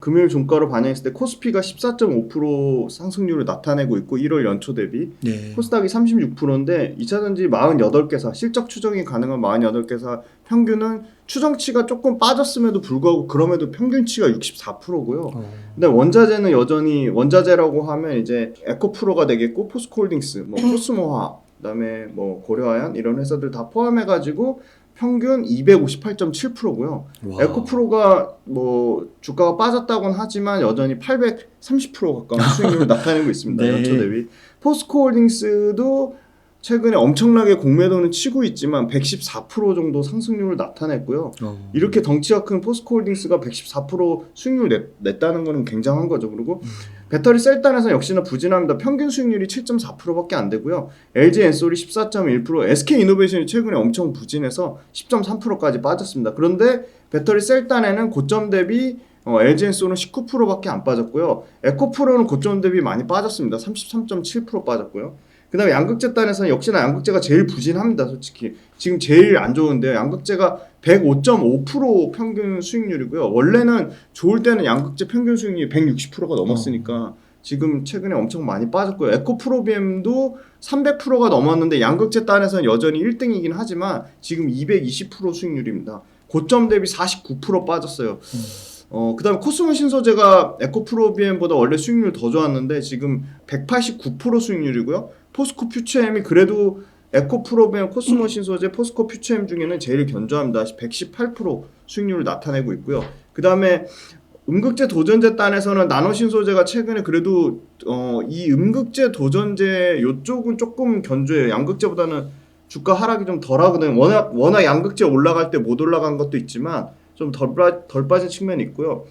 금요일 종가로 반영했을 때 코스피가 14.5% 상승률을 나타내고 있고 1월 연초 대비 네. 코스닥이 36%인데 2차전지 48개사 실적 추정이 가능한 48개사 평균은 추정치가 조금 빠졌음에도 불구하고 그럼에도 평균치가 64%고요. 근데 원자재는 여전히 원자재라고 하면 이제 에코프로가 되겠고 포스코홀딩스, 뭐 코스모화, 그다음에 뭐 고려아연 이런 회사들 다 포함해가지고 평균 258.7%고요. 와. 에코프로가 뭐 주가가 빠졌다고는 하지만 여전히 830% 가까운 수익률을 나타내고 있습니다. 네. 연초 대비. 포스코홀딩스도 최근에 엄청나게 공매도는 치고 있지만 114% 정도 상승률을 나타냈고요. 이렇게 덩치가 큰 포스코홀딩스가 114% 수익률 냈다는 것은 굉장한 거죠. 그리고 배터리 셀단에서 역시나 부진합니다. 평균 수익률이 7.4%밖에 안 되고요. LG엔솔이 14.1%, SK이노베이션이 최근에 엄청 부진해서 10.3%까지 빠졌습니다. 그런데 배터리 셀단에는 고점 대비 LG엔솔은 19%밖에 안 빠졌고요. 에코프로는 고점 대비 많이 빠졌습니다. 33.7% 빠졌고요. 그 다음에 양극재단에서는 역시나 양극재가 제일 부진합니다. 솔직히 지금 제일 안 좋은데요. 양극재가 105.5% 평균 수익률이고요. 원래는 좋을 때는 양극재 평균 수익률이 160%가 넘었으니까 지금 최근에 엄청 많이 빠졌고요. 에코프로비엠도 300%가 넘었는데 양극재단에서는 여전히 1등이긴 하지만 지금 220% 수익률입니다. 고점 대비 49% 빠졌어요. 그 다음에 코스모 신소재가 에코프로비엠보다 원래 수익률 더 좋았는데 지금 189% 수익률이고요. 포스코 퓨처엠이 그래도 에코프로비엠, 코스모 신소재, 포스코 퓨처엠 중에는 제일 견조합니다. 118% 수익률을 나타내고 있고요. 그 다음에 음극재 도전재 단에서는 나노신소재가 최근에 그래도 이 음극재 도전재 요쪽은 조금 견조해요. 양극재보다는 주가 하락이 좀 덜하거든요. 워낙 양극재 올라갈 때 못 올라간 것도 있지만 좀 덜 빠진 측면이 있고요.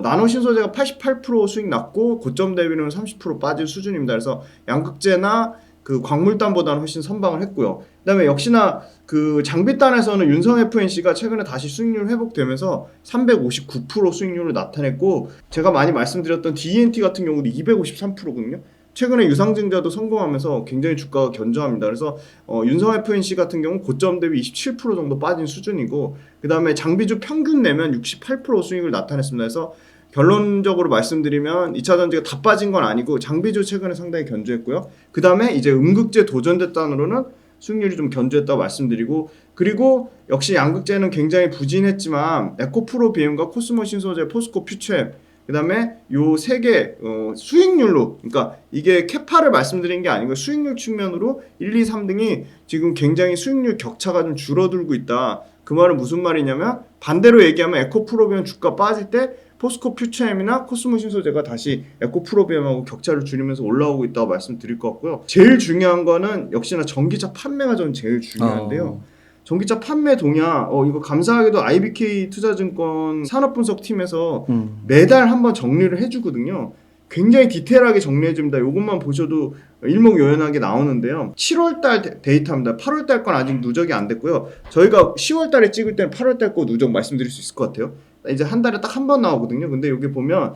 나노신소재가 88% 수익 났고 고점 대비는 30% 빠진 수준입니다. 그래서 양극재나 그 광물단보다는 훨씬 선방을 했고요. 그다음에 역시나 그 장비단에서는 윤성 FNC가 최근에 다시 수익률 회복되면서 359% 수익률을 나타냈고 제가 많이 말씀드렸던 DNT 같은 경우도 253%거든요. 최근에 유상증자도 성공하면서 굉장히 주가가 견조합니다. 그래서 윤성 FNC 같은 경우 고점 대비 27% 정도 빠진 수준이고 그 다음에 장비주 평균 내면 68% 수익을 나타냈습니다. 그래서 결론적으로 말씀드리면 2차전지가 다 빠진 건 아니고 장비주 최근에 상당히 견조했고요. 그 다음에 이제 음극재 도전재 단으로는 수익률이 좀 견조했다고 말씀드리고 그리고 역시 양극재는 굉장히 부진했지만 에코프로 비엠과 코스모 신소재, 포스코 퓨처엠 그 다음에 요 세 개 수익률로 그러니까 이게 캐파를 말씀드린 게 아니고 수익률 측면으로 1, 2, 3등이 지금 굉장히 수익률 격차가 좀 줄어들고 있다. 그 말은 무슨 말이냐면 반대로 얘기하면 에코프로비엠 주가 빠질 때 포스코 퓨처엠이나 코스모 신소재가 다시 에코프로비엠하고 격차를 줄이면서 올라오고 있다고 말씀드릴 것 같고요. 제일 중요한 거는 역시나 전기차 판매가 저는 제일 중요한데요. 전기차 판매 동향 이거 감사하게도 IBK 투자증권 산업분석팀에서 매달 한번 정리를 해주거든요. 굉장히 디테일하게 정리해줍니다. 이것만 보셔도 일목요연하게 나오는데요. 7월달 데이터입니다. 8월달 건 아직 누적이 안 됐고요. 저희가 10월달에 찍을 때는 8월달 거 누적 말씀드릴 수 있을 것 같아요. 이제 한 달에 딱 한 번 나오거든요. 근데 여기 보면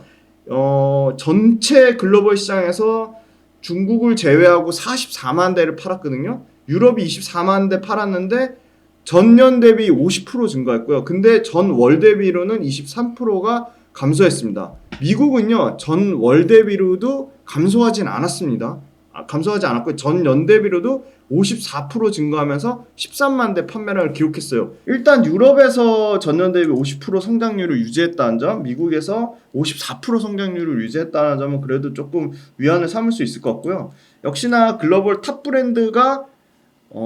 전체 글로벌 시장에서 중국을 제외하고 44만 대를 팔았거든요. 유럽이 24만 대 팔았는데 전년 대비 50% 증가했고요. 근데 전 월 대비로는 23%가 감소했습니다. 미국은요, 전 월 대비로도 감소하진 않았습니다. 감소하지 않았고 전년 대비로도 54% 증가하면서 13만 대 판매량을 기록했어요. 일단 유럽에서 전년 대비 50% 성장률을 유지했다는 점, 미국에서 54% 성장률을 유지했다는 점은 그래도 조금 위안을 삼을 수 있을 것 같고요. 역시나 글로벌 탑 브랜드가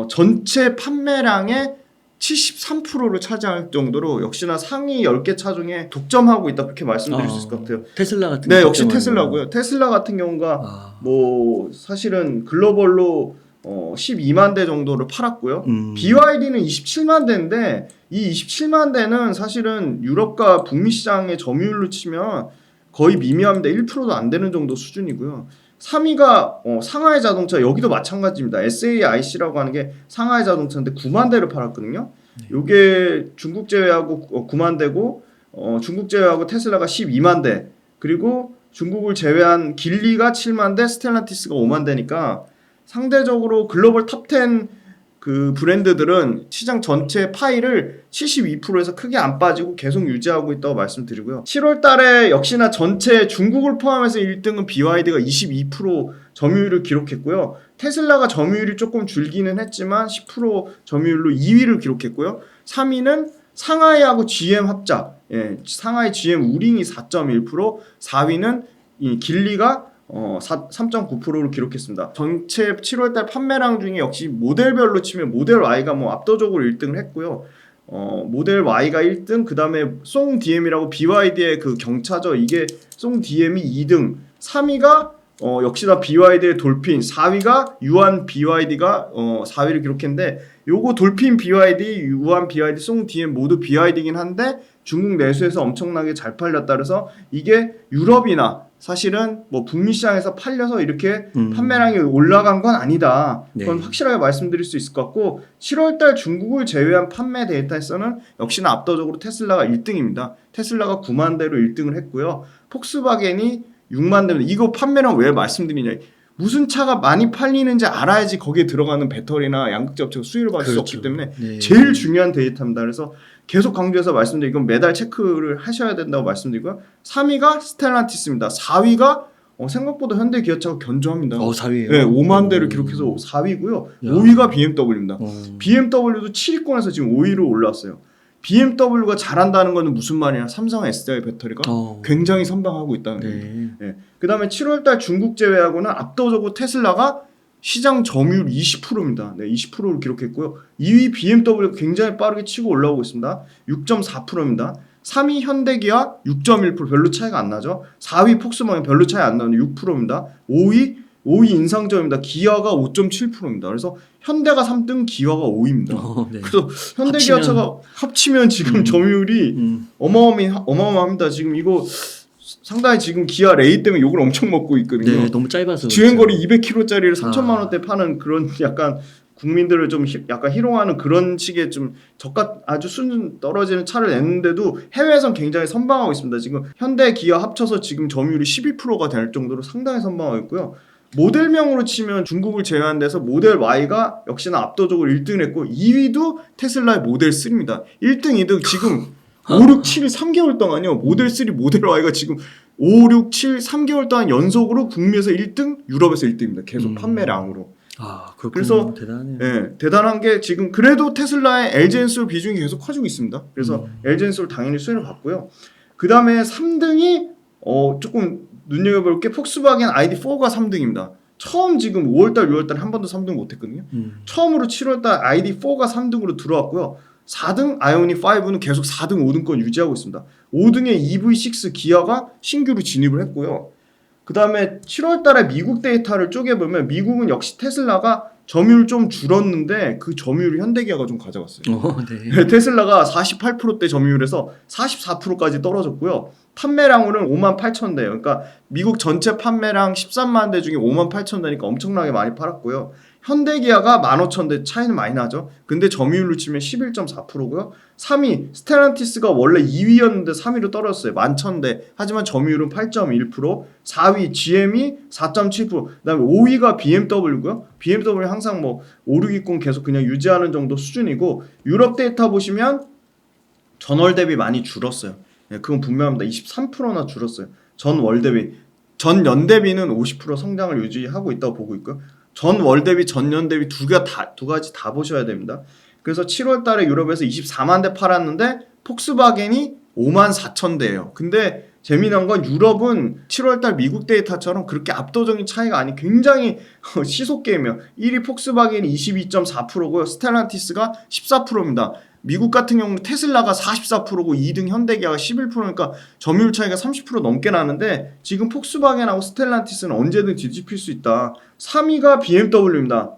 전체 판매량의 73%를 차지할 정도로 역시나 상위 10개 차 중에 독점하고 있다 그렇게 말씀드릴 수 있을 것 같아요. 테슬라 같은 네, 역시 테슬라고요. 테슬라 같은 경우가 뭐 사실은 글로벌로 12만 대 정도를 팔았고요. BYD는 27만 대인데 이 27만 대는 사실은 유럽과 북미 시장의 점유율로 치면 거의 미미합니다. 1%도 안 되는 정도 수준이고요. 3위가 상하이 자동차, 여기도 마찬가지입니다. SAIC라고 하는 게 상하이 자동차인데 9만 대를 팔았거든요. 요게 중국 제외하고 9만 대고 중국 제외하고 테슬라가 12만 대 그리고 중국을 제외한 길리가 7만 대, 스텔란티스가 5만 대니까 상대적으로 글로벌 탑10 그 브랜드들은 시장 전체 파이를 72%에서 크게 안 빠지고 계속 유지하고 있다고 말씀드리고요. 7월 달에 역시나 전체 중국을 포함해서 1등은 BYD가 22% 점유율을 기록했고요. 테슬라가 점유율이 조금 줄기는 했지만 10% 점유율로 2위를 기록했고요. 3위는 상하이하고 GM 합작, 상하이 GM 우링이 4.1%, 4위는 이 길리가 3.9%를 기록했습니다. 전체 7월달 판매량 중에 역시 모델별로 치면 모델 Y가 뭐 압도적으로 1등을 했고요. 모델 Y가 1등, 그 다음에 송 DM이라고 BYD의 그 경차죠. 이게 송 DM이 2등, 3위가 역시나 BYD의 돌핀, 4위가 유한 BYD가 4위를 기록했는데, 요거 돌핀 BYD, 유한 BYD, 송 DM 모두 BYD긴 한데 중국 내수에서 엄청나게 잘 팔렸다. 그래서 이게 유럽이나 사실은 뭐 북미 시장에서 팔려서 이렇게 판매량이 올라간 건 아니다. 그건 확실하게 말씀드릴 수 있을 것 같고, 7월달 중국을 제외한 판매 데이터에서는 역시나 압도적으로 테슬라가 1등입니다. 테슬라가 9만 대로 1등을 했고요. 폭스바겐이 6만 대입니다. 이거 판매량 왜 말씀드리냐? 무슨 차가 많이 팔리는지 알아야지 거기에 들어가는 배터리나 양극재 업체가 수익을 받을 수 없기 때문에 제일 중요한 데이터입니다. 그래서 계속 강조해서 말씀드리고 이건 매달 체크를 하셔야 된다고 말씀드리고요. 3위가 스텔란티스입니다. 4위가 생각보다 현대 기아차가 견조합니다. 4위예요? 네, 5만 대를 기록해서 4위고요. 5위가 BMW입니다. BMW도 7위권에서 지금 5위로 올라왔어요. BMW가 잘한다는 것은 무슨 말이냐? 삼성 SDI 배터리가 굉장히 선방하고 있다는 겁니다. 그 다음에 7월달 중국 제외하고는 압도적으로 테슬라가 시장 점유율 20%입니다. 20%를 기록했고요. 2위 BMW가 굉장히 빠르게 치고 올라오고 있습니다. 6.4%입니다. 3위 현대기아 6.1% 별로 차이가 안 나죠. 4위 폭스바겐 별로 차이 안 나는데 6%입니다. 5위 인상점입니다. 기아가 5.7%입니다. 그래서 현대가 3등, 기아가 5위입니다. 그래서 현대기아차가 합치면 지금 점유율이 어마어마합니다. 지금 이거 상당히 지금 기아 레이 때문에 욕을 엄청 먹고 있거든요. 네, 너무 짧아서 주행거리 200km짜리를 3천만 원대 파는 그런 약간 국민들을 좀 약간 희롱하는 그런 식의 좀 저가 아주 수준 떨어지는 차를 냈는데도 해외에선 굉장히 선방하고 있습니다. 지금 현대 기아 합쳐서 지금 점유율이 12%가 될 정도로 상당히 선방하고 있고요. 모델명으로 치면 중국을 제외한 데서 모델 Y가 역시나 압도적으로 1등을 했고 2위도 테슬라의 모델 3입니다. 1등, 2등 지금 5, 6, 7, 3개월 동안요. 모델 3, 모델 Y가 지금 5, 6, 7, 3개월 동안 연속으로 북미에서 1등, 유럽에서 1등입니다. 계속 판매량으로. 그렇군요. 그래서 대단해요. 대단한 게 지금 그래도 테슬라의 LG 엔솔 비중이 계속 커지고 있습니다. 그래서 LG 엔솔 당연히 수혜를 받고요. 그 다음에 3등이 조금 눈여겨볼 게 폭스바겐 ID4가 3등입니다. 처음 지금 5월달, 6월달 한 번도 3등 못했거든요. 처음으로 7월달 ID4가 3등으로 들어왔고요. 4등 아이오닉 5는 계속 4등, 5등권 유지하고 있습니다. 5등에 EV6 기아가 신규로 진입을 했고요. 그 다음에 7월달에 미국 데이터를 쪼개보면 미국은 역시 테슬라가 점유율 좀 줄었는데 그 점유율을 현대기아가 좀 가져갔어요. 테슬라가 48%대 점유율에서 44%까지 떨어졌고요. 판매량으로는 5만 8천 대. 그러니까 미국 전체 판매량 13만 대 중에 5만 8천 대니까 엄청나게 많이 팔았고요. 현대기아가 15,000대 차이는 많이 나죠. 근데 점유율로 치면 11.4%고요. 3위 스텔란티스가 원래 2위였는데 3위로 떨어졌어요. 11,000대. 하지만 점유율은 8.1%. 4위 GM이 4.7%. 그다음에 5위가 BMW고요. BMW 항상 뭐 5, 6위권 계속 그냥 유지하는 정도 수준이고 유럽 데이터 보시면 전월 대비 많이 줄었어요. 그건 분명합니다. 23%나 줄었어요. 전월 대비. 전년 대비는 50% 성장을 유지하고 있다고 보고 있고요. 전월 대비, 전년 대비 두 가지 다 보셔야 됩니다. 그래서 7월 달에 유럽에서 24만 대 팔았는데 폭스바겐이 5만 4천 대예요. 근데 재미난 건 유럽은 7월 달 미국 데이터처럼 그렇게 압도적인 차이가 아닌 굉장히 시속 게임이에요. 1위 폭스바겐이 22.4%고요. 스텔란티스가 14%입니다. 미국 같은 경우는 테슬라가 44%고 2등 현대기아가 11%니까 점유율 차이가 30% 넘게 나는데 지금 폭스바겐하고 스텔란티스는 언제든 뒤집힐 수 있다. 3위가 BMW입니다.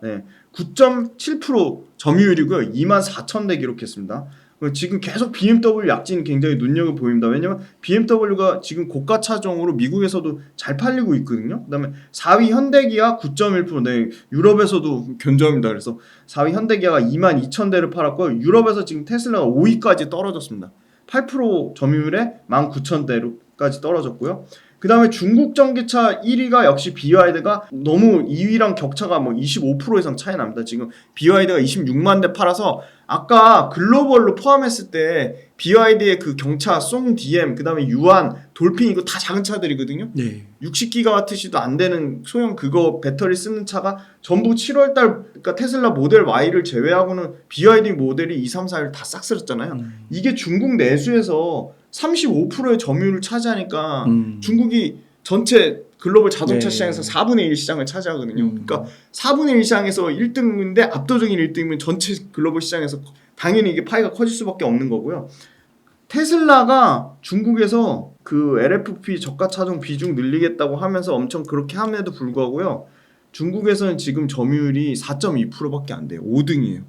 9.7% 점유율이고요. 2만 4천 대 기록했습니다. 지금 계속 BMW 약진이 굉장히 눈여겨보입니다. 왜냐면 BMW가 지금 고가 차종으로 미국에서도 잘 팔리고 있거든요. 그 다음에 4위 현대기아 9.1%, 유럽에서도 견조합니다. 그래서 4위 현대기아가 2만 2천 대를 팔았고 유럽에서 지금 테슬라가 5위까지 떨어졌습니다. 8% 점유율에 1만 9천 대로까지 떨어졌고요. 그 다음에 중국 전기차 1위가 역시 BYD가 너무 2위랑 격차가 뭐 25% 이상 차이 납니다. 지금 BYD가 26만 대 팔아서 아까 글로벌로 포함했을 때 BYD의 그 경차, 송 DM, 그 다음에 유한, 돌핀 이거 다 작은 차들이거든요. 네. 60GWh도 안 되는 소형 그거 배터리 쓰는 차가 전부 7월달 그러니까 테슬라 모델 Y를 제외하고는 BYD 모델이 2, 3, 4일 다 싹 쓸었잖아요. 이게 중국 내수에서 35%의 점유율을 차지하니까 중국이 전체 글로벌 자동차 네. 시장에서 4분의 1 시장을 차지하거든요. 그러니까 4분의 1 시장에서 1등인데 압도적인 1등이면 전체 글로벌 시장에서 당연히 이게 파이가 커질 수밖에 없는 거고요. 테슬라가 중국에서 그 LFP 저가 차종 비중 늘리겠다고 하면서 엄청 그렇게 함에도 불구하고요. 중국에서는 지금 점유율이 4.2%밖에 안 돼요. 5등이에요.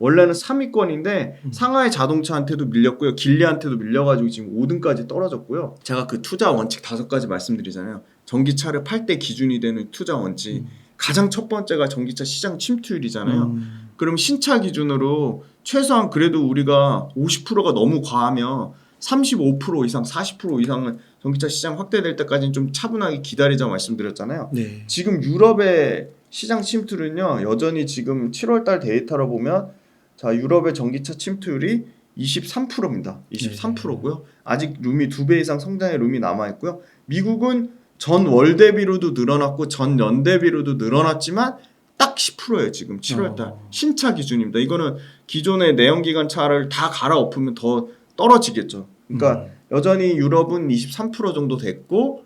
원래는 3위권인데 상하이 자동차한테도 밀렸고요. 길리한테도 밀려가지고 지금 5등까지 떨어졌고요. 제가 그 투자 원칙 5가지 말씀드리잖아요. 전기차를 팔 때 기준이 되는 투자 원칙. 가장 첫 번째가 전기차 시장 침투율이잖아요. 그럼 신차 기준으로 최소한 그래도 우리가 50%가 너무 과하면 35% 이상, 40% 이상은 전기차 시장 확대될 때까지는 좀 차분하게 기다리자 말씀드렸잖아요. 네. 지금 유럽의 시장 침투율은요. 여전히 지금 7월달 데이터로 보면 자 유럽의 전기차 침투율이 23%입니다. 23%고요. 아직 룸이 2배 이상 성장의 룸이 남아있고요. 미국은 전 월 대비로도 늘어났고 전 연 대비로도 늘어났지만 딱 10%예요. 지금 7월달 신차 기준입니다. 이거는 기존의 내연기관 차를 다 갈아엎으면 더 떨어지겠죠. 그러니까 여전히 유럽은 23% 정도 됐고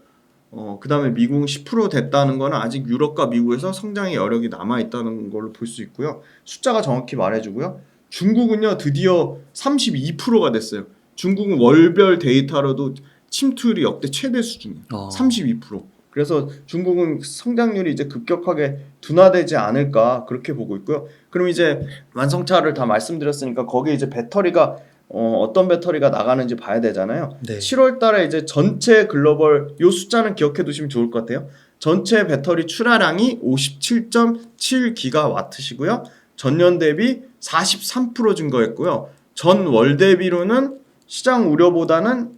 그 다음에 미국은 10% 됐다는 거는 아직 유럽과 미국에서 성장의 여력이 남아있다는 걸로 볼 수 있고요. 숫자가 정확히 말해주고요. 중국은요 드디어 32%가 됐어요. 중국은 월별 데이터로도 침투율이 역대 최대 수준이에요. 32%. 그래서 중국은 성장률이 이제 급격하게 둔화되지 않을까 그렇게 보고 있고요. 그럼 이제 완성차를 다 말씀드렸으니까 거기에 이제 배터리가 어떤 배터리가 나가는지 봐야 되잖아요. 네. 7월 달에 이제 전체 글로벌 요 숫자는 기억해 두시면 좋을 것 같아요. 전체 배터리 출하량이 57.7기가와트시고요. 전년 대비 43% 증가했고요. 전 월 대비로는 시장 우려보다는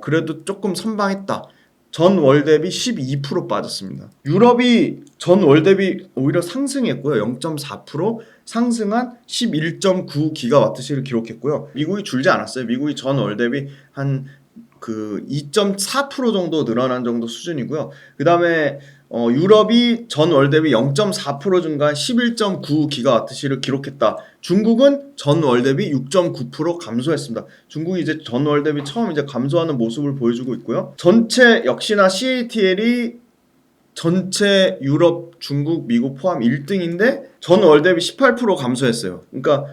그래도 조금 선방했다. 전 월 대비 12% 빠졌습니다. 유럽이 전 월 대비 오히려 상승했고요. 0.4% 상승한 11.9기가와트시를 기록했고요. 미국이 줄지 않았어요. 미국이 전 월 대비 한 그 2.4% 정도 늘어난 정도 수준이고요. 그 다음에 유럽이 전 월 대비 0.4% 증가한 11.9기가와트시를 기록했다. 중국은 전 월 대비 6.9% 감소했습니다. 중국이 이제 전 월 대비 처음 이제 감소하는 모습을 보여주고 있고요. 전체 역시나 CATL이 전체 유럽, 중국, 미국 포함 1등인데 전 월 대비 18% 감소했어요. 그러니까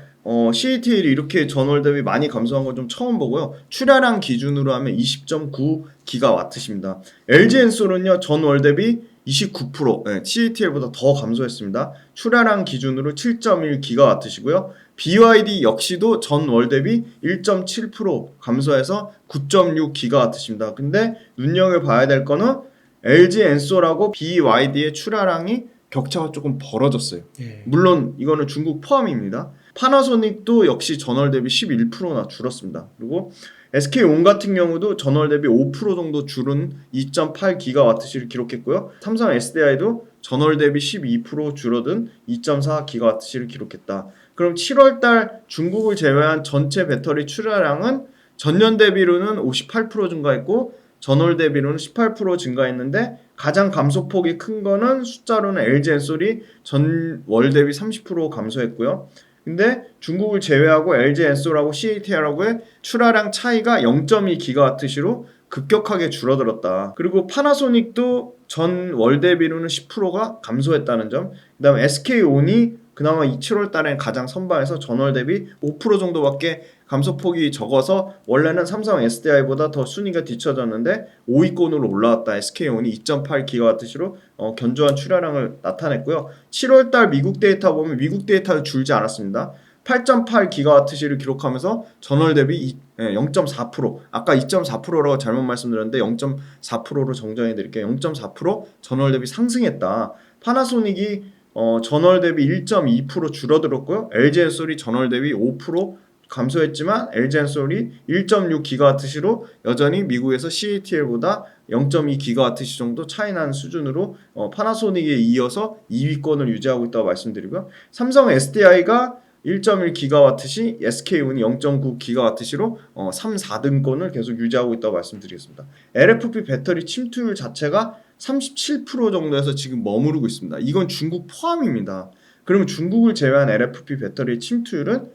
CATL이 이렇게 전월 대비 많이 감소한 건 좀 처음 보고요. 출하량 기준으로 하면 20.9기가와트십니다. LG엔솔은요 전월 대비 29%, 네, CATL보다 더 감소했습니다. 출하량 기준으로 7.1기가와트시고요. BYD 역시도 전월 대비 1.7% 감소해서 9.6기가와트십니다. 근데 눈여겨봐야 될 거는 LG엔솔하고 BYD의 출하량이 격차가 조금 벌어졌어요. 예. 물론 이거는 중국 포함입니다. 파나소닉도 역시 전월 대비 11%나 줄었습니다. 그리고 SK온 같은 경우도 전월 대비 5% 정도 줄은 2.8기가와트시를 기록했고요. 삼성 SDI도 전월 대비 12% 줄어든 2.4기가와트시를 기록했다. 그럼 7월달 중국을 제외한 전체 배터리 출하량은 전년 대비로는 58% 증가했고 전월 대비로는 18% 증가했는데 가장 감소폭이 큰 거는 숫자로는 LG엔솔이 전월 대비 30% 감소했고요. 근데 중국을 제외하고 LG엔솔하고 CATL하고의 출하량 차이가 0.2기가와트시로 급격하게 줄어들었다. 그리고 파나소닉도 전 월 대비로는 10%가 감소했다는 점. 그 다음에 SK온이 그나마 이 7월 달엔 가장 선방해서 전월 대비 5% 정도밖에 감소폭이 적어서 원래는 삼성 SDI보다 더 순위가 뒤쳐졌는데 5위권으로 올라왔다. SK온이 2.8기가와트시로 견조한 출하량을 나타냈고요. 7월 달 미국 데이터 보면 미국 데이터도 줄지 않았습니다. 8.8기가와트시를 기록하면서 전월 대비 0.4% 아까 2.4%라고 잘못 말씀드렸는데 0.4%로 정정해 드릴게요. 0.4% 전월 대비 상승했다. 파나소닉이 전월 대비 1.2% 줄어들었고요. LG엔솔이 전월 대비 5% 감소했지만 LG엔솔이 1.6GWh로 여전히 미국에서 CATL보다 0.2GWh 정도 차이 나는 수준으로 파나소닉에 이어서 2위권을 유지하고 있다고 말씀드리고요. 삼성 SDI가 1.1GWh, SK운이 0.9GWh로 3, 4등권을 계속 유지하고 있다고 말씀드리겠습니다. LFP 배터리 침투율 자체가 37% 정도에서 지금 머무르고 있습니다. 이건 중국 포함입니다. 그러면 중국을 제외한 LFP 배터리의 침투율은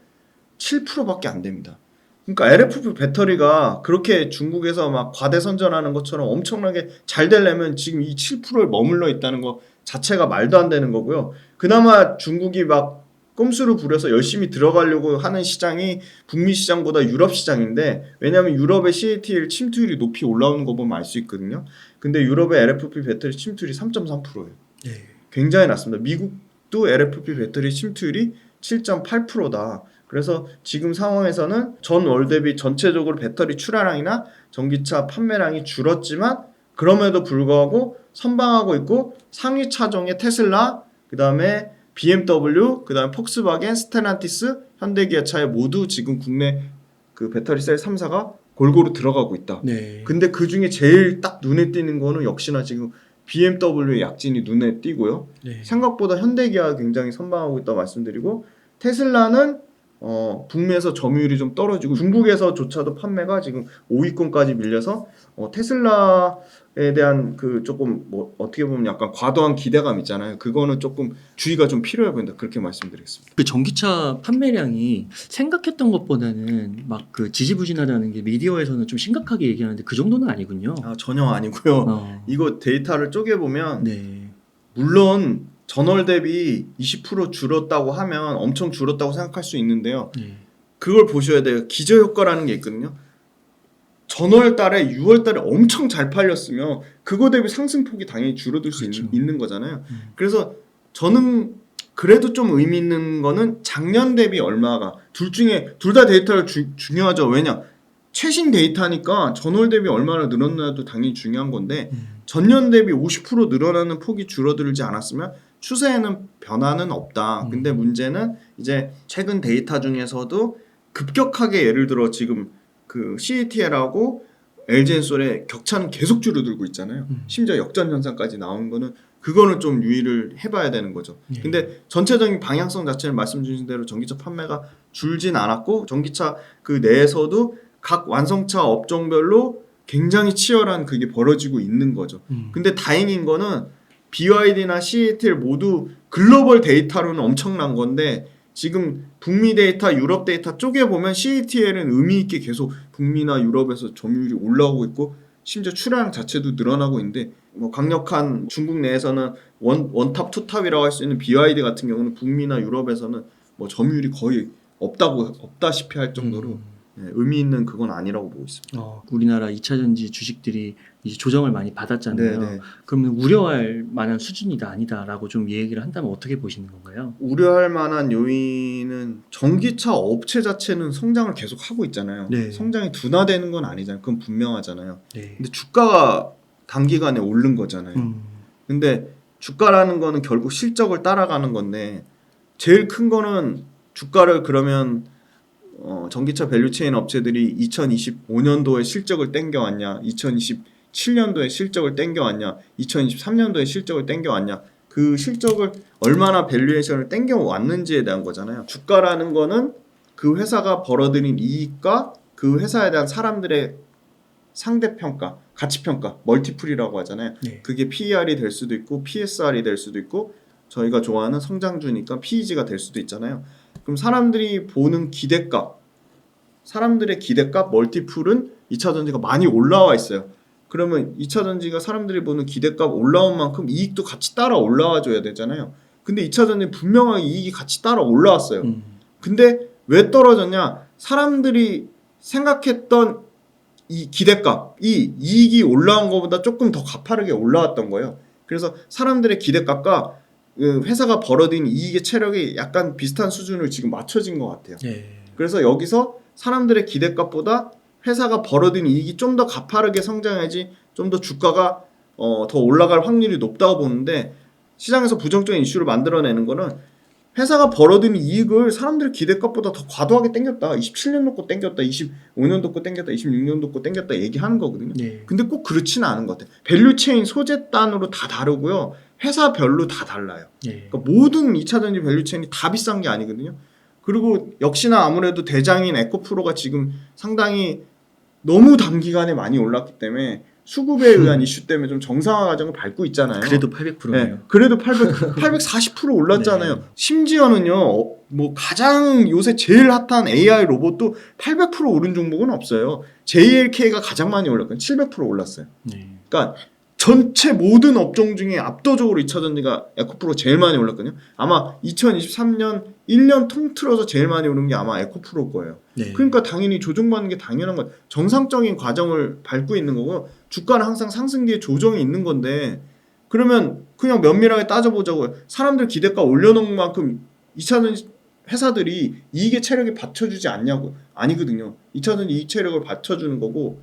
7%밖에 안 됩니다. 그러니까 LFP 배터리가 그렇게 중국에서 막 과대 선전하는 것처럼 엄청나게 잘 되려면 지금 이 7%에 머물러 있다는 거 자체가 말도 안 되는 거고요. 그나마 중국이 막 꼼수를 부려서 열심히 들어가려고 하는 시장이 북미 시장보다 유럽 시장인데, 왜냐하면 유럽의 CATL 침투율이 높이 올라오는 거 보면 알 수 있거든요. 근데 유럽의 LFP 배터리 침투율이 3.3%예요. 굉장히 낮습니다. 미국도 LFP 배터리 침투율이 7.8%다. 그래서 지금 상황에서는 전 월 대비 전체적으로 배터리 출하량이나 전기차 판매량이 줄었지만 그럼에도 불구하고 선방하고 있고, 상위 차종의 테슬라, 그 다음에 BMW, 그 다음에 폭스바겐, 스텔란티스, 현대기아차에 모두 지금 국내 그 배터리 셀 3사가 골고루 들어가고 있다. 네. 근데 그 중에 제일 딱 눈에 띄는 거는 역시나 지금 BMW의 약진이 눈에 띄고요. 네. 생각보다 현대기아가 굉장히 선방하고 있다고 말씀드리고, 테슬라는 북미에서 점유율이 좀 떨어지고 중국에서조차도 판매가 지금 5위권까지 밀려서 테슬라에 대한 그 조금 뭐 어떻게 보면 약간 과도한 기대감 있잖아요. 그거는 조금 주의가 좀 필요해 보인다. 그렇게 말씀드리겠습니다. 그 전기차 판매량이 생각했던 것보다는 막 그 지지부진하다는 게 미디어에서는 좀 심각하게 얘기하는데 그 정도는 아니군요. 전혀 아니고요. 이거 데이터를 쪼개보면 네. 물론 전월 대비 20% 줄었다고 하면 엄청 줄었다고 생각할 수 있는데요. 네. 그걸 보셔야 돼요. 기저효과라는 게 있거든요. 전월 달에 6월 달에 엄청 잘 팔렸으면 그거 대비 상승폭이 당연히 줄어들 수 그렇죠. 있는 거잖아요. 그래서 저는 그래도 좀 의미 있는 거는 작년 대비 얼마가, 둘 다 데이터가 중요하죠. 왜냐? 최신 데이터니까 전월 대비 얼마나 늘었나도 당연히 중요한 건데 전년 대비 50% 늘어나는 폭이 줄어들지 않았으면 추세에는 변화는 없다. 근데 문제는 이제 최근 데이터 중에서도 급격하게 예를 들어 지금 그 CATL하고 LG엔솔의 격차는 계속 줄어들고 있잖아요. 심지어 역전 현상까지 나온 거는 그거는 좀 유의를 해봐야 되는 거죠. 근데 전체적인 방향성 자체는 말씀 주신 대로 전기차 판매가 줄진 않았고, 전기차 그 내에서도 각 완성차 업종별로 굉장히 치열한 그게 벌어지고 있는 거죠. 근데 다행인 거는 BYD나 CATL 모두 글로벌 데이터로는 엄청난 건데, 지금 북미 데이터, 유럽 데이터 쪼개보면 CATL은 의미 있게 계속 북미나 유럽에서 점유율이 올라오고 있고, 심지어 출하량 자체도 늘어나고 있는데, 뭐 강력한 중국 내에서는 원탑 투탑이라고 할 수 있는 BYD 같은 경우는 북미나 유럽에서는 뭐 점유율이 거의 없다시피 할 정도로 의미 있는 그건 아니라고 보고 있습니다. 우리나라 2차전지 주식들이 이제 조정을 많이 받았잖아요. 네네. 그러면 우려할 만한 수준이다 아니다라고 좀 얘기를 한다면 어떻게 보시는 건가요? 우려할 만한 요인은 전기차 업체 자체는 성장을 계속 하고 있잖아요. 네. 성장이 둔화되는 건 아니잖아요. 그건 분명하잖아요. 네. 근데 주가가 단기간에 오른 거잖아요. 근데 주가라는 거는 결국 실적을 따라가는 건데, 제일 큰 거는 주가를 그러면 전기차 밸류체인 업체들이 2025년도에 실적을 땡겨왔냐, 2027년도에 실적을 땡겨왔냐, 2023년도에 실적을 땡겨왔냐, 그 실적을 얼마나 밸류에이션을 땡겨왔는지에 대한 거잖아요. 주가라는 거는 그 회사가 벌어들인 이익과 그 회사에 대한 사람들의 상대평가, 가치평가, 멀티플이라고 하잖아요. 네. 그게 PER이 될 수도 있고 PSR이 될 수도 있고 저희가 좋아하는 성장주니까 PEG가 될 수도 있잖아요. 그럼 사람들이 보는 기대값, 사람들의 기대값 멀티플은 2차전지가 많이 올라와 있어요. 그러면 2차전지가 사람들이 보는 기대값 올라온 만큼 이익도 같이 따라 올라와 줘야 되잖아요. 근데 2차전지 분명하게 이익이 같이 따라 올라왔어요. 근데 왜 떨어졌냐? 사람들이 생각했던 이 기대값이 이익이 올라온 것보다 조금 더 가파르게 올라왔던 거예요. 그래서 사람들의 기대값과 회사가 벌어들인 이익의 체력이 약간 비슷한 수준을 지금 맞춰진 것 같아요. 그래서 여기서 사람들의 기대값보다 회사가 벌어들인 이익이 좀 더 가파르게 성장해야지 좀 더 주가가 더 올라갈 확률이 높다고 보는데, 시장에서 부정적인 이슈를 만들어내는 거는 회사가 벌어들인 이익을 사람들의 기대값보다 더 과도하게 땡겼다. 27년도 거 땡겼다. 25년도 거 땡겼다. 26년도 거 땡겼다 얘기하는 거거든요. 네. 근데 꼭 그렇지는 않은 것 같아요. 밸류체인 소재 단으로 다 다르고요. 회사별로 다 달라요. 네. 그러니까 모든 2차전지 밸류체인이 다 비싼 게 아니거든요. 그리고 역시나 아무래도 대장인 에코프로가 지금 상당히 너무 단기간에 많이 올랐기 때문에 수급에 의한 이슈 때문에 좀 정상화 과정을 밟고 있잖아요. 그래도 800%네요. 네, 그래도 840% 올랐잖아요. 네. 심지어는요, 뭐 가장 요새 제일 핫한 AI 로봇도 800% 오른 종목은 없어요. JLK가 가장 많이 올랐거든요. 700% 올랐어요. 네. 그러니까 전체 모든 업종 중에 압도적으로 2차전지가 에코프로 제일 많이 올랐거든요. 아마 2023년 1년 통틀어서 제일 많이 오른 게 아마 에코프로 거예요. 네. 그러니까 당연히 조정받는 게 당연한 거예요. 정상적인 과정을 밟고 있는 거고 주가는 항상 상승 뒤에 조정이 있는 건데 그러면 그냥 면밀하게 따져보자고요. 사람들 기대가 올려놓은 만큼 2차전지 회사들이 이익의 체력이 받쳐주지 않냐고. 아니거든요. 2차전지 이익 체력을 받쳐주는 거고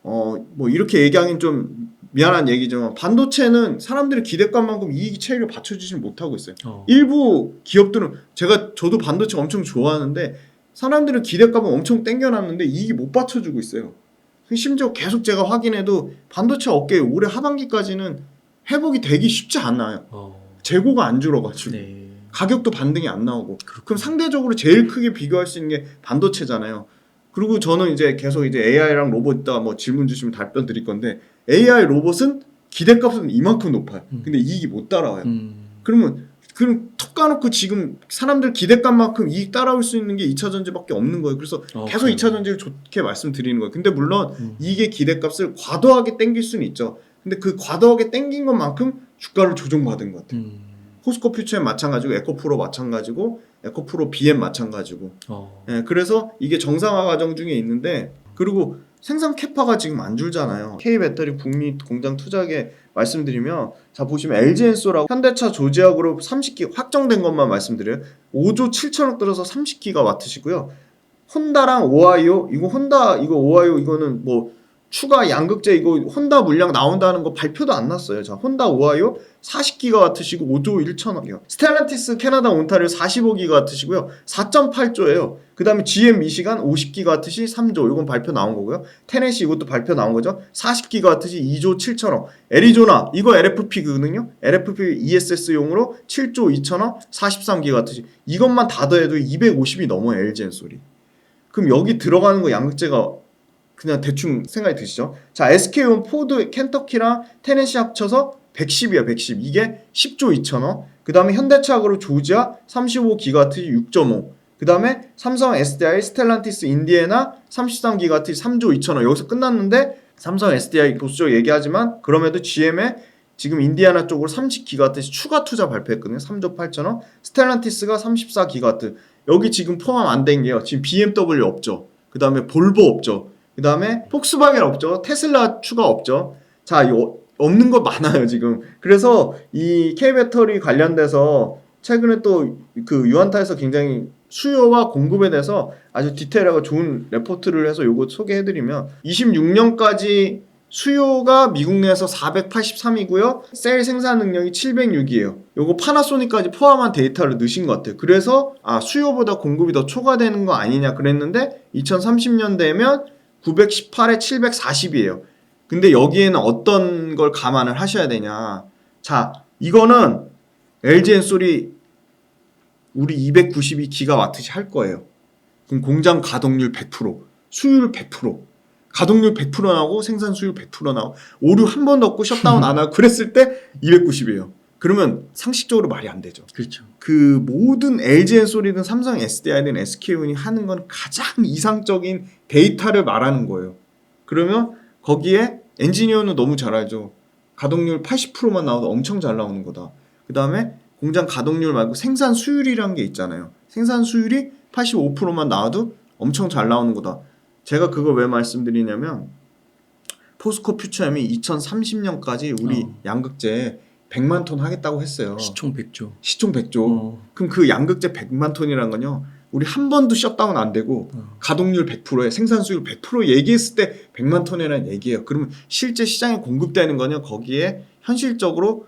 뭐 이렇게 얘기하긴 좀 미안한 얘기지만 반도체는 사람들의 기대감만큼 이익이 체력을 받쳐주지 못하고 있어요. 일부 기업들은 저도 반도체 엄청 좋아하는데 사람들은 기대감을 엄청 땡겨놨는데 이익이 못 받쳐주고 있어요. 심지어 계속 제가 확인해도 반도체 업계 올해 하반기까지는 회복이 되기 쉽지 않아요. 재고가 안 줄어가지고 네. 가격도 반등이 안 나오고 그럼 상대적으로 제일 크게 비교할 수 있는 게 반도체잖아요. 그리고 저는 이제 계속 이제 AI랑 로봇 있다가 뭐 질문 주시면 답변 드릴 건데 AI 로봇은 기대값은 이만큼 높아요. 근데 이익이 못 따라와요. 그럼 톡 까놓고 지금 사람들 기대값만큼 이익 따라올 수 있는 게 2차전지밖에 없는 거예요. 그래서 계속 그래요? 2차전지를 좋게 말씀드리는 거예요. 근데 물론 이익의 기대값을 과도하게 땡길 수는 있죠. 근데 그 과도하게 땡긴 것만큼 주가를 조정받은 것 같아요. 포스코 퓨처엠 마찬가지고 에코프로 마찬가지고 에코프로 BM 마찬가지고 예, 그래서 이게 정상화 과정 중에 있는데 그리고 생산 캐파가 지금 안 줄잖아요. K배터리 북미 공장 투자에 말씀드리면 자 보시면 LG엔소라고 현대차 조지아그룹 30기 확정된 것만 말씀드려요. 5조 7천억 들어서 30기가와트시고요. 혼다랑 오하이오 이거 오하이오 이거는 뭐 추가 양극재 이거 혼다 물량 나온다는 거 발표도 안 났어요. 자, 혼다 오하이오 40기가와트시고 5조 1천억이요. 스텔란티스 캐나다 온타리오 45기가와트시고요. 4.8조예요. 그 다음에 GM 미시간 50기가와트시 3조. 이건 발표 나온 거고요. 테네시 이것도 발표 나온 거죠. 40기가와트시 2조 7천억. 애리조나 이거 LFP거든요. LFP ESS용으로 7조 2천억 43기가와트시. 이것만 다 더해도 250이 넘어요. LG엔솔이. 그럼 여기 들어가는 거 양극재가 그냥 대충 생각이 드시죠? 자, SK온, 포드, 켄터키랑 테네시 합쳐서 110이야, 110. 이게 10조 2천억. 그 다음에 현대차그룹 조지아 35기가와트 6.5. 그 다음에 삼성 SDI, 스텔란티스, 인디애나 33기가와트 3조 2천억. 여기서 끝났는데 삼성 SDI 보수적 얘기하지만 그럼에도 GM에 지금 인디애나 쪽으로 30기가와트 추가 투자 발표했거든요. 3조 8천억. 스텔란티스가 34기가와트. 여기 지금 포함 안 된 게요. 지금 BMW 없죠. 그 다음에 볼보 없죠. 그 다음에 폭스바겐 없죠. 테슬라 추가 없죠. 자, 이거 없는 거 많아요 지금. 그래서 이 K배터리 관련돼서 최근에 또 그 유한타에서 굉장히 수요와 공급에 대해서 아주 디테일하고 좋은 레포트를 해서 요거 소개해드리면 26년까지 수요가 미국 내에서 483이고요. 셀 생산 능력이 706이에요. 요거 파나소닉까지 포함한 데이터를 넣으신 것 같아요. 그래서 수요보다 공급이 더 초과되는 거 아니냐 그랬는데 2030년 되면 918에 740이에요. 근데 여기에는 어떤 걸 감안을 하셔야 되냐. 자, 이거는 LG엔솔이 우리 292기가와트시 할 거예요. 그럼 공장 가동률 100%, 수율 100%, 가동률 100% 나오고 생산 수율 100% 나오고 오류 한 번도 없고 셧다운 안 하고 그랬을 때 290이에요. 그러면 상식적으로 말이 안 되죠. 그렇죠. 그 모든 LG엔솔이든 삼성 SDI든 SK온이 하는 건 가장 이상적인 데이터를 말하는 거예요. 그러면 거기에 엔지니어는 너무 잘 알죠. 가동률 80%만 나와도 엄청 잘 나오는 거다. 그 다음에 공장 가동률 말고 생산 수율이라는 게 있잖아요. 생산 수율이 85%만 나와도 엄청 잘 나오는 거다. 제가 그걸 왜 말씀드리냐면 포스코 퓨처엠이 2030년까지 우리 양극재 100만 톤 하겠다고 했어요. 시총 100조. 시총 100조. 그럼 그 양극재 100만 톤이라는 건요. 우리 한 번도 셧다운 안 되고 가동률 100%에 생산 수율 100% 얘기했을 때 100만 톤이라는 얘기예요. 그러면 실제 시장에 공급되는 거냐 거기에 현실적으로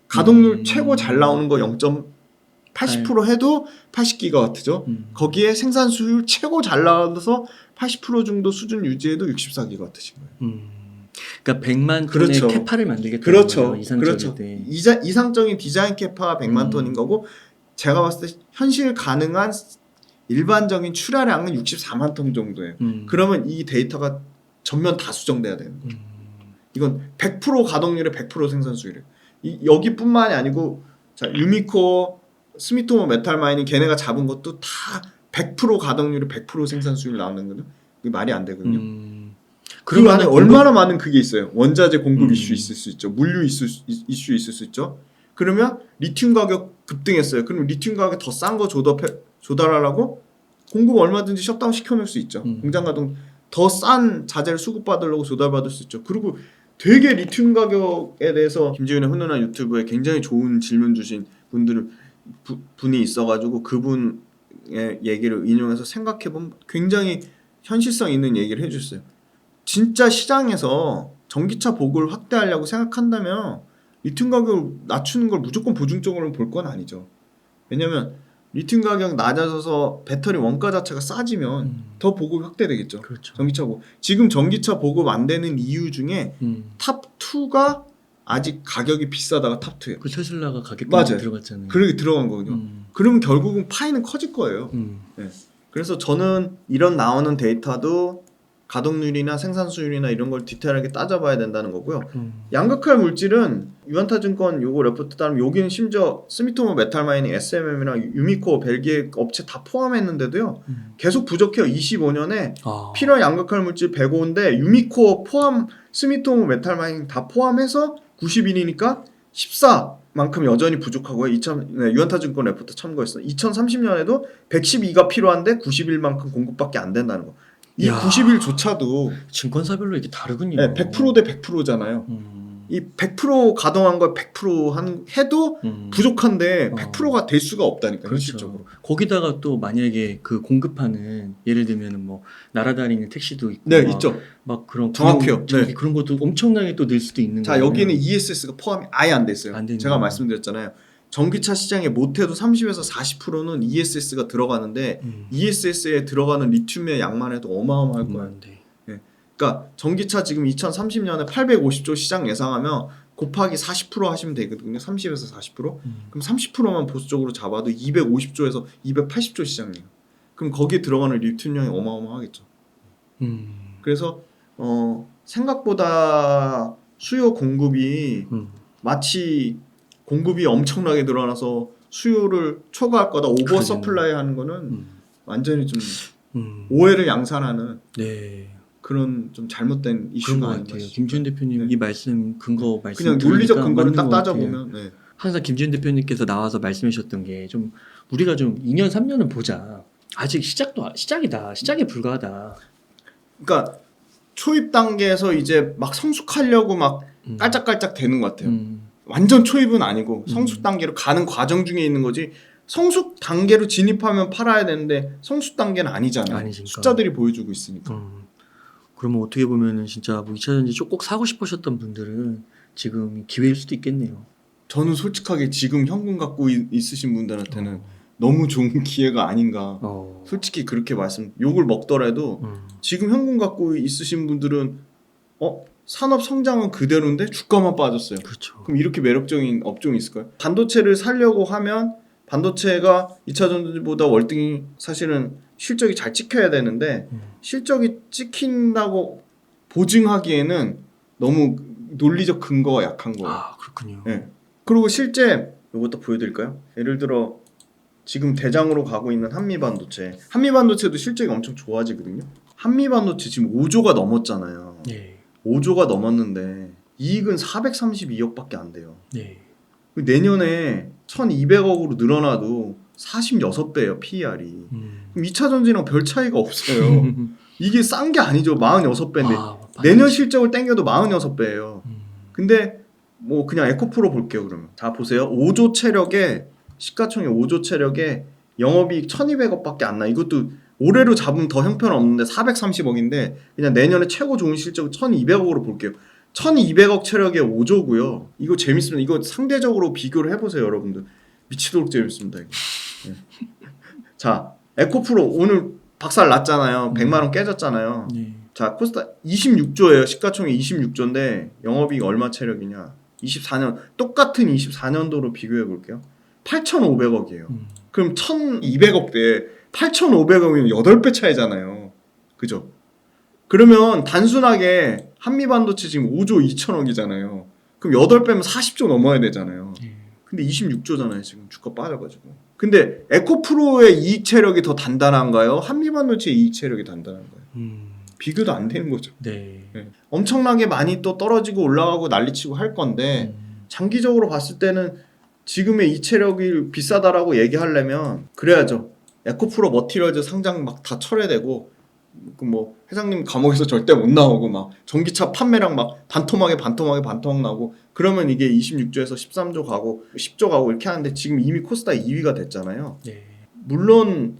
가동률 최고 잘 나오는 거 80% 해도 80기가와트죠. 거기에 생산 수율 최고 잘 나와서 80% 정도 수준 유지해도 64기가와트인 거예요. 그러니까 100만 톤의 그렇죠. 캐파를 만들겠다는 그렇죠. 거죠. 이상적일 그렇죠. 때. 이상적인 디자인 캐파가 100만 톤인 거고 제가 봤을 때 현실 가능한 일반적인 출하량은 64만 톤 정도예요. 그러면 이 데이터가 전면 다 수정돼야 되는 거죠. 이건 100% 가동률에 100% 생산 수율이에요. 여기뿐만이 아니고 자, 유미코, 스미토모 메탈 마이닝 걔네가 잡은 것도 다 100% 가동률에 100% 생산 수율 나오는 거는 이게 말이 안 되거든요. 그 안에 얼마나 많은 그게 있어요. 원자재 공급 이슈 있을 수 있죠. 물류 이슈 있을 수 있죠. 그러면 리튬 가격 급등했어요. 그럼 리튬 가격 더 싼 거 조달하라고 공급 얼마든지 셧다운 시켜놓을 수 있죠. 공장 가동 더 싼 자재를 수급받으려고 조달받을 수 있죠. 그리고 되게 리튬 가격에 대해서 김지윤의 훈훈한 유튜브에 굉장히 좋은 질문 주신 분이 있어가지고 그분의 얘기를 인용해서 생각해보면 굉장히 현실성 있는 얘기를 해주셨어요. 진짜 시장에서 전기차 보급을 확대하려고 생각한다면 리튬 가격을 낮추는 걸 무조건 보증적으로 볼 건 아니죠. 왜냐면 리튬 가격 낮아져서 배터리 원가 자체가 싸지면 더 보급이 확대되겠죠. 그렇죠. 전기차 보급. 지금 전기차 보급 안 되는 이유 중에 탑 2가 아직 가격이 비싸다가 탑 2예요. 그 테슬라가 가격 맞아요. 들어갔잖아요. 그렇게 들어간 거거든요. 그러면 결국은 파이는 커질 거예요. 네. 그래서 저는 이런 나오는 데이터도 가동률이나 생산 수율이나 이런 걸 디테일하게 따져봐야 된다는 거고요. 양극할 물질은 유한타증권 요거 레포트 따르면 여기는 심지어 스미토모 메탈 마이닝, SMM이랑 유미코, 벨기에 업체 다 포함했는데도요. 계속 부족해요. 25년에 필요한 양극할 물질 105인데 유미코 포함, 스미토모 메탈 마이닝 다 포함해서 91이니까 14만큼 여전히 부족하고요. 유한타증권 레포트 참고했어요. 2030년에도 112가 필요한데 91만큼 공급밖에 안 된다는 거. 이 90일조차도 증권사별로 이게 다르군요. 네, 100% 대 100%잖아요. 이 100% 가동한 걸 100% 해도 부족한데 100%가 될 수가 없다니까. 그렇죠. 현실적으로. 거기다가 또 만약에 그 공급하는 예를 들면 뭐 날아다니는 택시도 있고 네, 있죠. 막 그런 정확해요. 네. 그런 것도 엄청나게 또 늘 수도 있는 자, 거예요. 여기는 ESS가 포함이 아예 안 돼 있어요. 제가 말씀드렸잖아요. 전기차 시장에 못해도 30에서 40%는 ESS가 들어가는데 ESS에 들어가는 리튬의 양만 해도 어마어마할 거예요. 네. 그러니까 전기차 지금 2030년에 850조 시장 예상하면 곱하기 40% 하시면 되거든요. 30에서 40%. 그럼 30%만 보수적으로 잡아도 250조에서 280조 시장이에요. 그럼 거기에 들어가는 리튬량이 어마어마하겠죠. 그래서 생각보다 수요 공급이 마치 공급이 엄청나게 늘어나서 수요를 초과할 거다 오버 서플라이 하는 거는 완전히 좀 오해를 양산하는 그런 좀 잘못된 이슈가 아닌 것 같아요. 김지윤 대표님 이 말씀 근거 말씀 그냥 논리적 근거를 딱 따져보면 항상 김지윤 대표님께서 나와서 말씀해 주셨던 게 좀 우리가 좀 2년 3년은 보자. 아직 시작이다. 시작에 불과하다. 그러니까 초입 단계에서 이제 막 성숙하려고 막 깔짝깔짝 되는 것 같아요. 완전 초입은 아니고 성숙 단계로 가는 과정 중에 있는 거지. 성숙 단계로 진입하면 팔아야 되는데 성숙 단계는 아니잖아요. 아니니까. 숫자들이 보여주고 있으니까. 그러면 어떻게 보면은 진짜 뭐 2차 전지 꼭 사고 싶으셨던 분들은 지금 기회일 수도 있겠네요. 저는 솔직하게 지금 현금 갖고 있으신 분들한테는 너무 좋은 기회가 아닌가. 솔직히 그렇게 욕을 먹더라도 지금 현금 갖고 있으신 분들은 산업 성장은 그대로인데 주가만 빠졌어요. 그렇죠. 그럼 이렇게 매력적인 업종이 있을까요? 반도체를 살려고 하면 반도체가 2차 전지보다 월등히 사실은 실적이 잘 찍혀야 되는데 실적이 찍힌다고 보증하기에는 너무 논리적 근거가 약한 거예요. 아, 그렇군요. 네. 그리고 실제 이것도 보여드릴까요? 예를 들어 지금 대장으로 가고 있는 한미반도체도 실적이 엄청 좋아지거든요. 한미반도체 지금 5조가 넘었잖아요. 네. 5조가 넘었는데 이익은 432억밖에 안 돼요. 네. 내년에 1200억으로 늘어나도 46배예요 PER이. 그럼 2차 전지랑 별 차이가 없어요. 이게 싼 게 아니죠. 46배인데 내년 실적을 땡겨도 46배예요. 근데 뭐 그냥 에코프로 볼게요. 그러면 자 보세요. 5조 체력에 시가총액 5조 체력에 영업이익 1200억밖에 안 나. 이것도 올해로 잡으면 더 형편없는데 430억인데 그냥 내년에 최고 좋은 실적을 1200억으로 볼게요. 1200억 체력에 5조고요. 이거 재밌으면 이거 상대적으로 비교를 해보세요. 여러분들. 미치도록 재밌습니다. 이거. 네. 자, 에코프로 오늘 박살 났잖아요. 100만 원 깨졌잖아요. 네. 자, 코스타 26조예요. 시가총액 26조인데 영업이익 얼마 체력이냐? 24년 똑같은 24년도로 비교해 볼게요. 8,500억이에요. 그럼 1,200억대 8,500억이면 8배 차이잖아요. 그죠? 그러면 단순하게 한미반도체 지금 5조 2천억이잖아요. 그럼 8배면 40조 넘어야 되잖아요. 근데 26조잖아요. 지금 주가 빠져가지고. 근데 에코프로의 이익 체력이 더 단단한가요? 한미반도체의 이익 체력이 단단한가요? 비교도 안 되는 거죠. 네. 네. 엄청나게 많이 또 떨어지고 올라가고 난리치고 할 건데 장기적으로 봤을 때는 지금의 이 체력이 비싸다라고 얘기하려면 그래야죠. 에코프로 머티리얼즈 상장 막 다 철회되고 그 뭐 회장님 감옥에서 절대 못 나오고 막 전기차 판매량 막 반토막 나고 그러면 이게 26조에서 13조 가고 10조 가고 이렇게 하는데 지금 이미 코스닥 2위가 됐잖아요. 네. 물론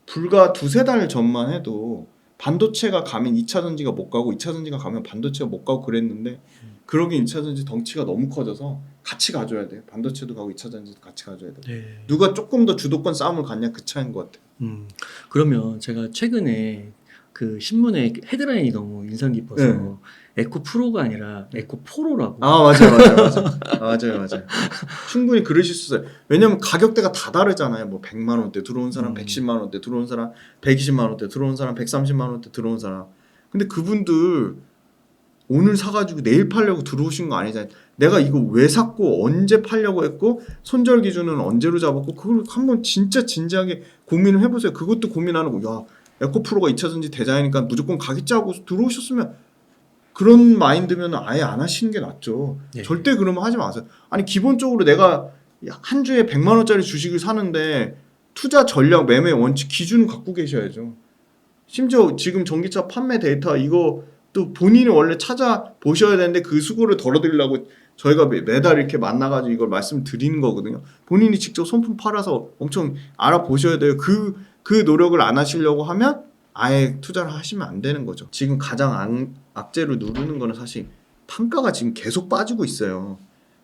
불과 두세 달 전만 해도 반도체가 가면 2차 전지가 못 가고 2차 전지가 가면 반도체가 못 가고 그랬는데 그러긴 2차 전지 덩치가 너무 커져서 같이 가져야 돼요. 반도체도 가고 2차 전지도 같이 가져야 돼요. 네. 누가 조금 더 주도권 싸움을 갖냐 그 차이인 것 같아요. 그러면 제가 최근에 그 신문에 헤드라인이 너무 인상 깊어서 네. 에코프로가 아니라 에코포로라고. 아 맞아요. 충분히 그러실 수 있어요. 왜냐면 가격대가 다 다르잖아요. 뭐 100만 원대 들어온 사람, 110만 원대 들어온 사람, 120만 원대 들어온 사람, 130만 원대 들어온 사람. 근데 그분들 오늘 사가지고 내일 팔려고 들어오신 거 아니잖아요. 내가 이거 왜 샀고 언제 팔려고 했고 손절 기준은 언제로 잡았고 그걸 한번 진짜 진지하게 고민을 해보세요. 그것도 고민하는 거. 야 에코프로가 2차 전지 대장이니까 무조건 가겠지 하고 들어오셨으면 그런 마인드면 아예 안 하시는 게 낫죠. 네. 절대 그러면 하지 마세요. 아니 기본적으로 내가 한 주에 100만 원짜리 주식을 사는데 투자 전략 매매 원칙 기준을 갖고 계셔야죠. 심지어 지금 전기차 판매 데이터 이거 또 본인이 원래 찾아보셔야 되는데 그 수고를 덜어드리려고 저희가 매달 이렇게 만나가지고 이걸 말씀드리는 거거든요. 본인이 직접 손품 팔아서 엄청 알아보셔야 돼요. 그 노력을 안 하시려고 하면 아예 투자를 하시면 안 되는 거죠. 지금 가장 악재로 누르는 거는 사실 판가가 지금 계속 빠지고 있어요.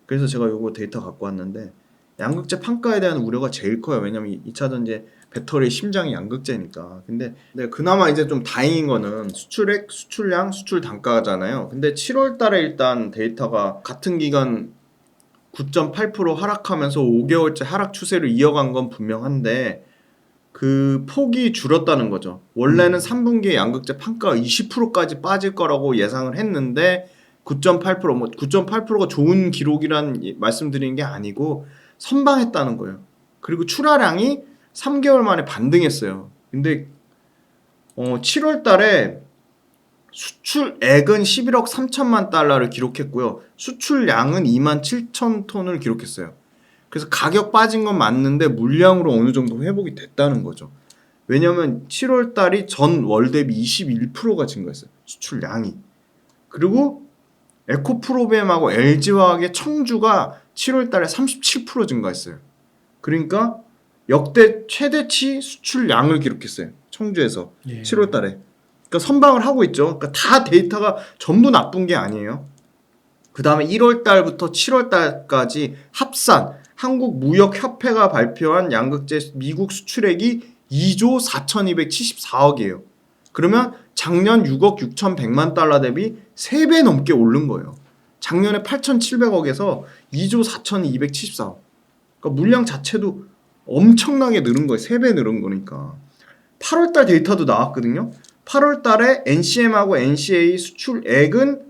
그래서 제가 요거 데이터 갖고 왔는데 양극재 판가에 대한 우려가 제일 커요. 왜냐면 2차 전지 배터리의 심장이 양극재니까. 근데 그나마 이제 좀 다행인 거는 수출액, 수출량, 수출 단가잖아요. 근데 7월 달에 일단 데이터가 같은 기간 9.8% 하락하면서 5개월째 하락 추세를 이어간 건 분명한데 그 폭이 줄었다는 거죠. 원래는 3분기에 양극재 판가가 20%까지 빠질 거라고 예상을 했는데 9.8% 뭐 9.8%가 좋은 기록이란 말씀드리는 게 아니고 선방했다는 거예요. 그리고 출하량이 3개월 만에 반등했어요. 근데 7월 달에 수출액은 11억 3천만 달러를 기록했고요. 수출량은 2만 7천 톤을 기록했어요. 그래서 가격 빠진 건 맞는데 물량으로 어느 정도 회복이 됐다는 거죠. 왜냐면 7월 달이 전 월 대비 21%가 증가했어요. 수출량이. 그리고 에코프로비엠하고 LG화학의 청주가 7월 달에 37% 증가했어요. 그러니까 역대 최대치 수출량을 기록했어요. 청주에서 7월 달에. 그러니까 선방을 하고 있죠. 그러니까 다 데이터가 전부 나쁜 게 아니에요. 그 다음에 1월 달부터 7월 달까지 합산 한국무역협회가 발표한 양극재 미국 수출액이 2조 4,274억이에요. 그러면 작년 6억 6,100만 달러 대비 3배 넘게 오른 거예요. 작년에 8,700억에서 2조 4,274억. 그러니까 물량 자체도 엄청나게 늘은 거예요. 3배 늘은 거니까. 8월달 데이터도 나왔거든요. 8월달에 NCM하고 NCA 수출액은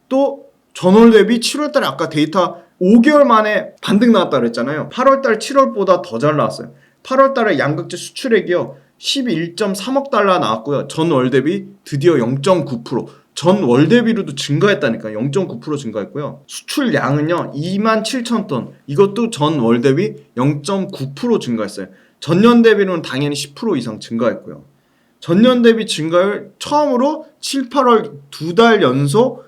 또 전월 대비 7월달에 아까 데이터 5개월 만에 반등 나왔다 그랬잖아요. 8월달 7월보다 더 잘 나왔어요. 8월달에 양극재 수출액이요 11.3억 달러 나왔고요. 전월 대비 드디어 0.9% 전월 대비로도 증가했다니까요. 0.9% 증가했고요. 수출량은요 2만 7천 톤 이것도 전월 대비 0.9% 증가했어요. 전년 대비로는 당연히 10% 이상 증가했고요. 전년 대비 증가율 처음으로 7, 8월 2달 연속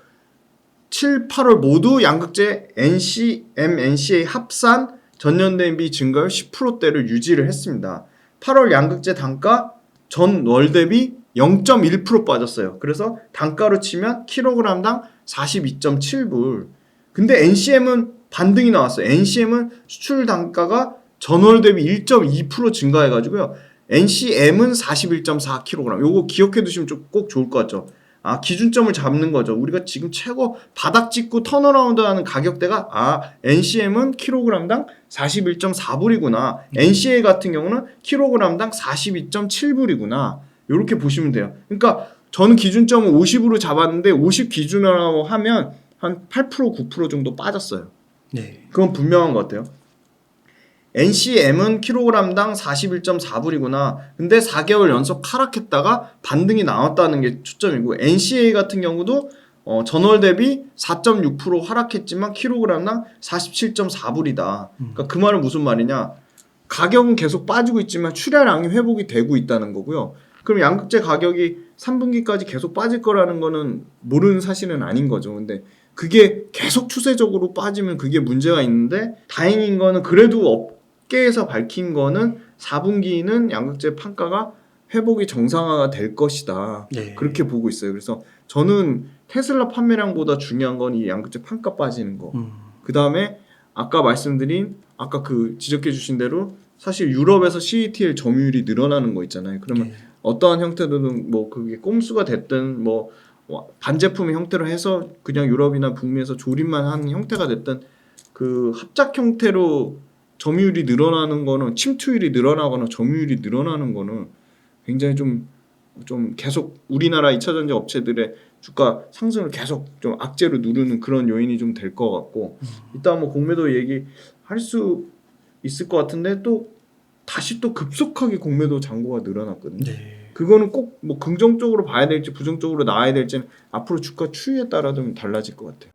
7, 8월 모두 양극재 NCM, NCA 합산 전년 대비 증가율 10%대를 유지를 했습니다. 8월 양극재 단가 전월 대비 0.1% 빠졌어요. 그래서 단가로 치면 킬로그램당 42.7불. 근데 NCM은 반등이 나왔어요. NCM은 수출 단가가 전월 대비 1.2% 증가해가지고요. NCM은 41.4kg. 요거 기억해 두시면 좀 꼭 좋을 것 같죠. 아, 기준점을 잡는 거죠. 우리가 지금 최고 바닥 찍고 턴어라운드 하는 가격대가 NCM은 킬로그램당 41.4불이구나. NCA 같은 경우는 킬로그램당 42.7불이구나. 요렇게 보시면 돼요. 그러니까 저는 기준점을 50으로 잡았는데 50 기준으로 하면 한 8% 9% 정도 빠졌어요. 네. 그건 분명한 것 같아요. NCM은 킬로그램당 41.4불이구나. 근데 4개월 연속 하락했다가 반등이 나왔다는 게 초점이고, NCA 같은 경우도 전월 대비 4.6% 하락했지만 킬로그램당 47.4불이다. 그러니까 그 말은 무슨 말이냐? 가격은 계속 빠지고 있지만 출하량이 회복이 되고 있다는 거고요. 그럼 양극재 가격이 3분기까지 계속 빠질 거라는 거는 모르는 사실은 아닌 거죠. 근데 그게 계속 추세적으로 빠지면 그게 문제가 있는데, 다행인 거는 그래도 업계에서 밝힌 거는 4분기는 양극재 판가가 회복이 정상화가 될 것이다. 네. 그렇게 보고 있어요. 그래서 저는 테슬라 판매량보다 중요한 건 이 양극재 판가 빠지는 거. 그 다음에 아까 말씀드린 아까 그 지적해 주신 대로 사실 유럽에서 CATL 점유율이 늘어나는 거 있잖아요. 그러면 네. 어떠한 형태로든 뭐 그게 꼼수가 됐든 뭐 반제품의 형태로 해서 그냥 유럽이나 북미에서 조립만 하는 형태가 됐든 그 합작 형태로 점유율이 늘어나는 거는, 침투율이 늘어나거나 점유율이 늘어나는 거는 굉장히 좀 계속 우리나라 2차 전지 업체들의 주가 상승을 계속 좀 악재로 누르는 그런 요인이 좀 될 것 같고, 이따 뭐 공매도 얘기할 수 있을 것 같은데 또 다시 또 급속하게 공매도 잔고가 늘어났거든요. 네. 그거는 꼭 뭐 긍정적으로 봐야 될지 부정적으로 나와야 될지는 앞으로 주가 추이에 따라 좀 달라질 것 같아요.